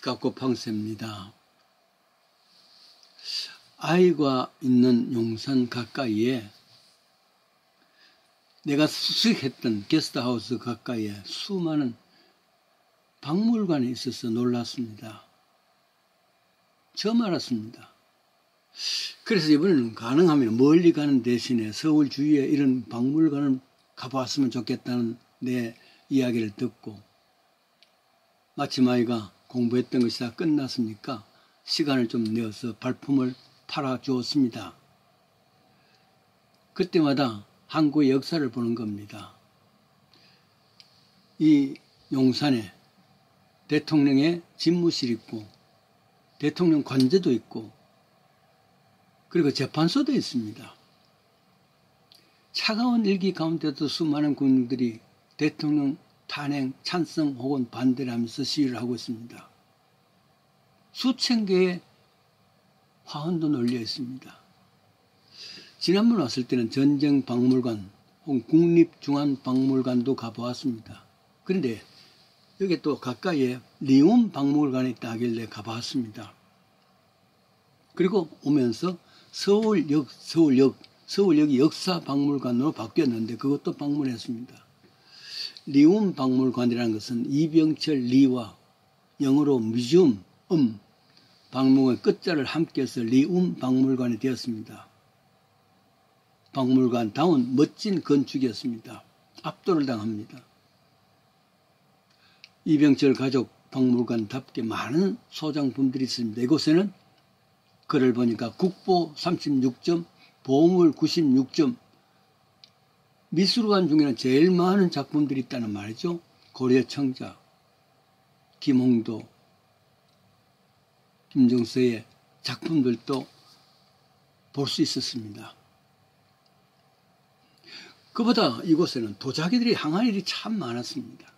시카고 팡세입니다. 아이가 있는 용산 가까이에 내가 수색했던 게스트하우스 가까이에 수많은 박물관이 있어서 놀랐습니다. 처음 알았습니다. 그래서 이번에는 가능하면 멀리 가는 대신에 서울 주위에 이런 박물관을 가보았으면 좋겠다는 내 이야기를 듣고 마침 아이가 공부했던 것이 다 끝났으니까 시간을 좀 내어서 발품을 팔아주었습니다. 그때마다 한국의 역사를 보는 겁니다. 이 용산에 대통령의 집무실 있고 대통령 관저도 있고 그리고 재판소도 있습니다. 차가운 일기 가운데도 수많은 국민들이 대통령 탄핵 찬성 혹은 반대를 하면서 시위를 하고 있습니다. 수천 개의 화환도 널려 있습니다. 지난번 왔을 때는 전쟁박물관 혹은 국립중앙박물관도 가보았습니다. 그런데 여기 또 가까이에 리움박물관이 있다 하길래 가봤습니다. 그리고 오면서 서울역이 역사박물관으로 바뀌었는데 그것도 방문했습니다. 리움박물관이라는 것은 이병철 리와 영어로 뮤지엄, 박물관 끝자를 함께해서 리움박물관이 되었습니다. 박물관다운 멋진 건축이었습니다. 압도를 당합니다. 이병철 가족 박물관답게 많은 소장품들이 있습니다. 이곳에는 글을 보니까 국보 36점, 보물 96점, 미술관 중에는 제일 많은 작품들이 있다는 말이죠. 고려청자, 김홍도, 김정서의 작품들도 볼 수 있었습니다. 그보다 이곳에는 도자기들이 항아리들이 참 많았습니다.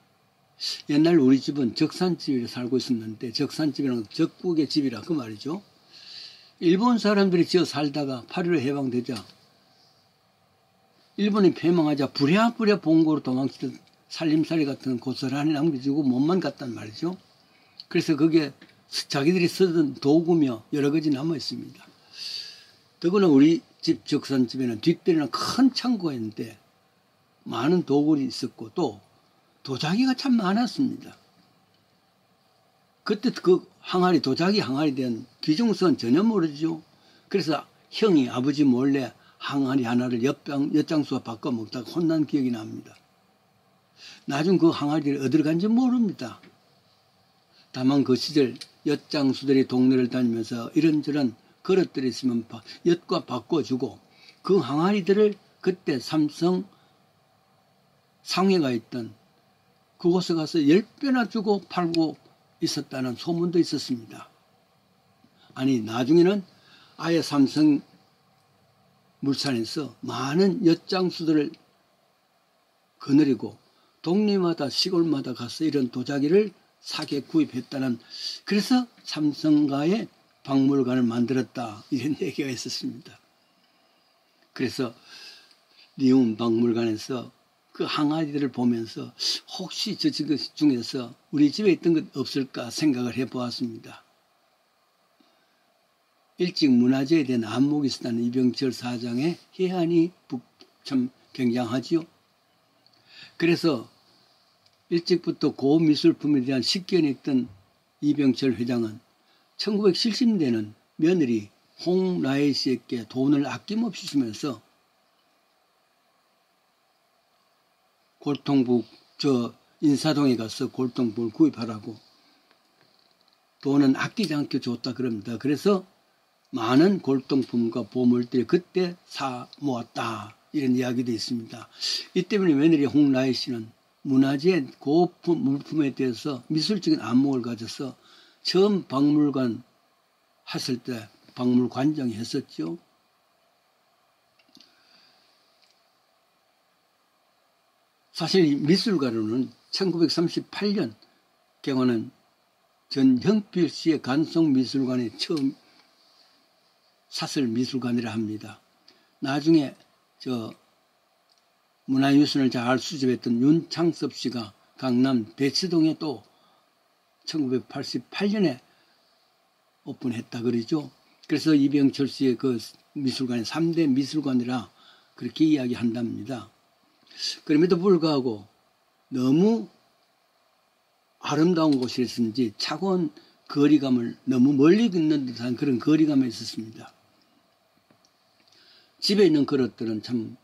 옛날 우리 집은 적산집에 살고 있었는데 적산집이라는 건 적국의 집이라 그 말이죠. 일본 사람들이 지어 살다가 8.15 해방되자 일본이 패망하자 부랴부랴 본고로 도망치던 살림살이 같은 고스란히 남겨지고 몸만 갔단 말이죠. 그래서 거기에 자기들이 쓰던 도구며 여러 가지 남아 있습니다. 더구나 우리 집 적산집에는 뒷뜰에는 큰 창고가 있는데 많은 도구들이 있었고 또 도자기가 참 많았습니다. 그때 그 항아리, 도자기 항아리에 대한 귀중성은 전혀 모르죠. 그래서 형이 아버지 몰래 항아리 하나를 엿장수와 바꿔 먹다가 혼난 기억이 납니다. 나중 그 항아리를 어디로 간지 모릅니다. 다만 그 시절 엿장수들이 동네를 다니면서 이런저런 그릇들이 있으면 엿과 바꿔주고 그 항아리들을 그때 삼성 상회가 있던 그곳에 가서 10배나 주고 팔고 있었다는 소문도 있었습니다. 아니 나중에는 아예 삼성 물산에서 많은 엿장수들을 거느리고 동네마다 시골마다 가서 이런 도자기를 사게 구입했다는 그래서 삼성가의 박물관을 만들었다 이런 얘기가 있었습니다. 그래서 리움 박물관에서 그 항아리들을 보면서 혹시 저 중에서 우리 집에 있던 것 없을까 생각을 해보았습니다. 일찍 문화재에 대한 안목이 있었다는 이병철 사장의 해안이 참 굉장하지요. 그래서 일찍부터 고미술품에 대한 식견이 있던 이병철 회장은 1970년대는 며느리 홍라혜 씨에게 돈을 아낌없이 주면서 골동북 인사동에 가서 골동북을 구입하라고 돈은 아끼지 않게 줬다 그럽니다. 그래서 많은 골동품과 보물들이 그때 사 모았다 이런 이야기도 있습니다. 이 때문에 며느리 홍라혜 씨는 문화재 고품 물품에 대해서 미술적인 안목을 가져서 처음 박물관 했을 때 박물관장이 했었죠. 사실 미술가로는 1938년 개관한 전형필 씨의 간송미술관이 처음 사설미술관이라 합니다. 나중에 문화유산을 잘 수집했던 윤창섭 씨가 강남 대치동에 또 1988년에 오픈했다 그러죠. 그래서 이병철 씨의 그 미술관이 3대 미술관이라 그렇게 이야기한답니다. 그럼에도 불구하고 너무 아름다운 곳이었는지 차가운 거리감을 너무 멀리 있는 듯한 그런 거리감이 있었습니다. 집에 있는 그릇들은 참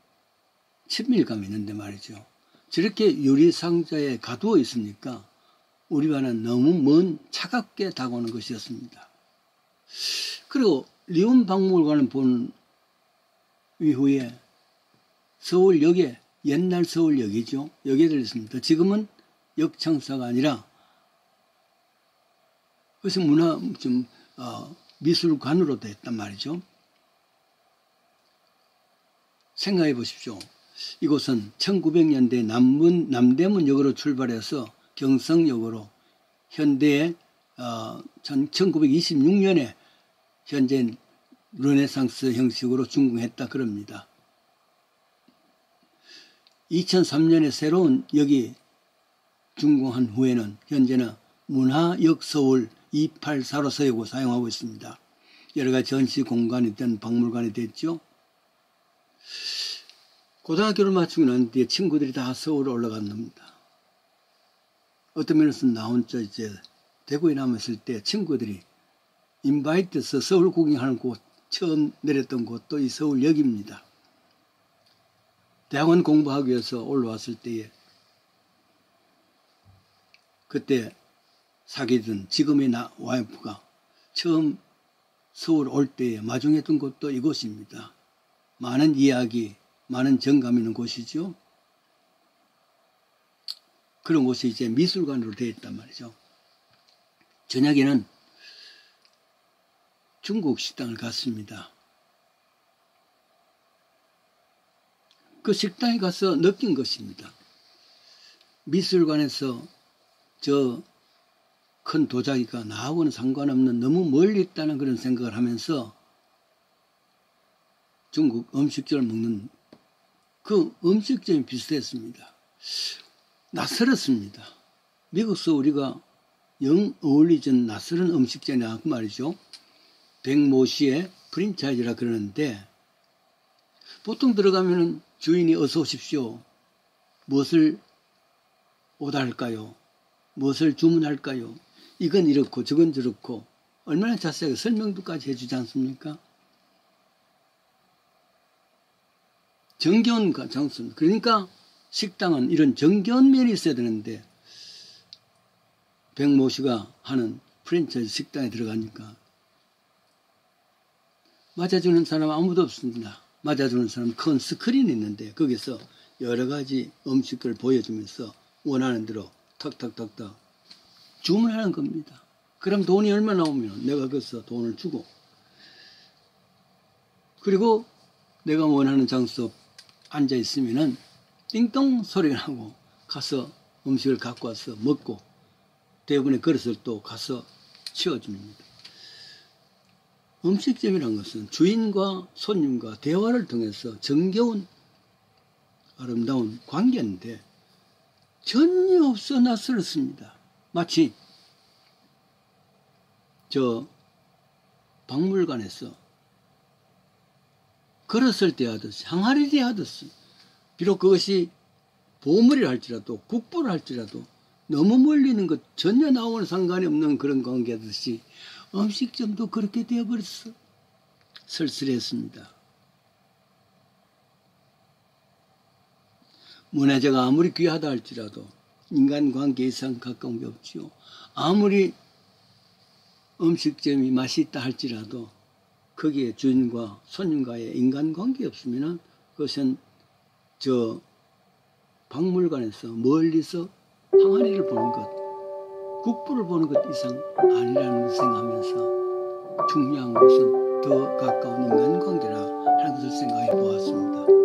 친밀감이 있는데 말이죠. 저렇게 유리상자에 가두어 있으니까 우리와는 너무 먼 차갑게 다가오는 것이었습니다. 그리고 리움박물관을 본 이후에 서울역에 옛날 서울역이죠. 역에 들렸습니다. 지금은 역청사가 아니라 그래서 미술관으로 됐단 말이죠. 생각해 보십시오. 이곳은 1900년대 남대문역으로 출발해서 경성역으로 현대에 1926년에 현재 르네상스 형식으로 준공했다 그럽니다. 2003년에 새로운 역이 준공한 후에는 현재는 문화역서울 284로 쓰이고 사용하고 있습니다. 여러가지 전시 공간이 된 박물관이 됐죠. 고등학교를 마치고 난 뒤에 친구들이 다 서울에 올라갔답니다. 어떤 면에서는 나 혼자 이제 대구에 남았을 때 친구들이 인바이트해서 서울 구경하는 곳, 처음 내렸던 곳도 이 서울역입니다. 대학원 공부하기 위해서 올라왔을 때에 그때 사귀던 지금의 와이프가 처음 서울 올 때에 마중했던 곳도 이곳입니다. 많은 이야기, 많은 정감 있는 곳이죠. 그런 곳이 이제 미술관으로 되어 있단 말이죠. 저녁에는 중국 식당을 갔습니다. 그 식당에 가서 느낀 것입니다. 미술관에서 저 큰 도자기가 나하고는 상관없는 너무 멀리 있다는 그런 생각을 하면서 중국 음식점을 먹는 그 음식점이 비슷했습니다. 낯설었습니다. 미국서 우리가 영 어울리지 않는 낯설은 음식점이라고 말이죠. 백모씨의 프랜차이즈라 그러는데 보통 들어가면은 주인이 어서 오십시오. 무엇을 오달할까요? 무엇을 주문할까요? 이건 이렇고 저건 저렇고 얼마나 자세하게 설명도까지 해주지 않습니까? 정겨운 장소입니다. 그러니까 식당은 이런 정겨운 면이 있어야 되는데 백모 씨가 하는 프랜차이즈 식당에 들어가니까 맞아주는 사람 아무도 없습니다. 맞아주는 사람 큰 스크린이 있는데 거기서 여러 가지 음식을 보여주면서 원하는 대로 턱턱턱턱 주문하는 겁니다. 그럼 돈이 얼마 나오면 내가 거기서 돈을 주고 그리고 내가 원하는 장소 앉아 있으면은 띵동 소리가 나고 가서 음식을 갖고 와서 먹고 대부분의 그릇을 또 가서 치워줍니다. 음식점이라는 것은 주인과 손님과 대화를 통해서 정겨운 아름다운 관계인데 전혀 없어 낯설었습니다. 마치 저 박물관에서 걸었을 때 하듯이 항아리 때 하듯이 비록 그것이 보물이라 할지라도 국보를 할지라도 너무 멀리 있는 것 전혀 나오는 상관이 없는 그런 관계듯이 음식점도 그렇게 되어버렸어. 쓸쓸했습니다. 문화재가 아무리 귀하다 할지라도 인간관계 이상 가까운 게 없지요. 아무리 음식점이 맛있다 할지라도 거기에 주인과 손님과의 인간관계 없으면 그것은 저 박물관에서 멀리서 항아리를 보는 것, 국보를 보는 것 이상 아니라는 것을 생각하면서 중요한 것은 더 가까운 인간관계라 하는 것을 생각해 보았습니다.